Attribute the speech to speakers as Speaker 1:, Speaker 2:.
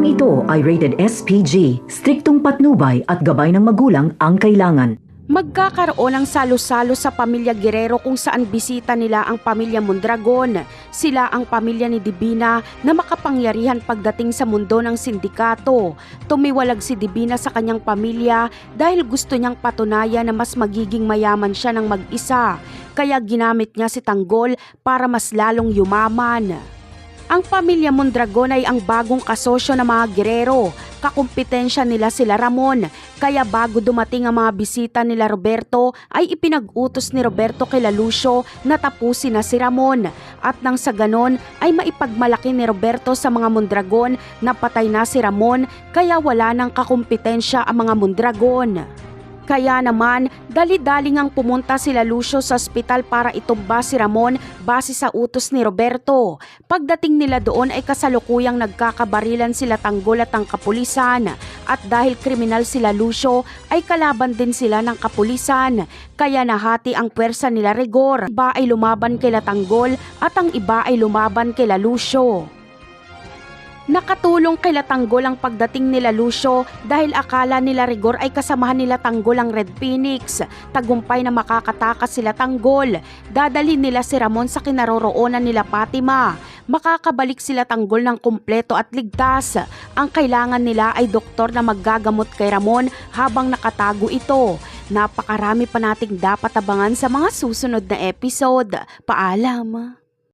Speaker 1: Programang ito ay rated SPG, striktong patnubay at gabay ng magulang ang kailangan.
Speaker 2: Magkakaroon ng salo-salo sa pamilya Guerrero kung saan bisita nila ang pamilya Mondragon. Sila ang pamilya ni Divina na makapangyarihan pagdating sa mundo ng sindikato. Tumiwalag si Divina sa kanyang pamilya dahil gusto niyang patunayan na mas magiging mayaman siya ng mag-isa. Kaya ginamit niya si Tanggol para mas lalong yumaman. Ang pamilya Mondragon ay ang bagong kasosyo ng mga Guerrero. Kakumpetensya nila sila Ramon. Kaya bago dumating ang mga bisita nila Roberto ay ipinag-utos ni Roberto kay Lucio na tapusin na si Ramon. At nang sa ganon ay maipagmalaki ni Roberto sa mga Mondragon na patay na si Ramon kaya wala nang kakumpetensya ang mga Mondragon. Kaya naman, dali-daling ang pumunta sila Lucio sa ospital para itumba si Ramon base sa utos ni Roberto. Pagdating nila doon ay kasalukuyang nagkakabarilan sila Tanggol at ang kapulisan. At dahil kriminal sila Lucio ay kalaban din sila ng kapulisan. Kaya nahati ang pwersa nila Rigor. Iba ay lumaban kila Tanggol at ang iba ay lumaban kila Lucio. Nakatulong kila Tanggol ang pagdating nila Lucio dahil akala nila Rigor ay kasamahan nila Tanggol ang Red Phoenix. Tagumpay na makakatakas sila Tanggol. Dadalhin nila si Ramon sa kinaroroonan nila Fatima. Makakabalik sila Tanggol ng kumpleto at ligtas. Ang kailangan nila ay doktor na maggagamot kay Ramon habang nakatago ito. Napakarami pa nating dapat abangan sa mga susunod na episode. Paalam!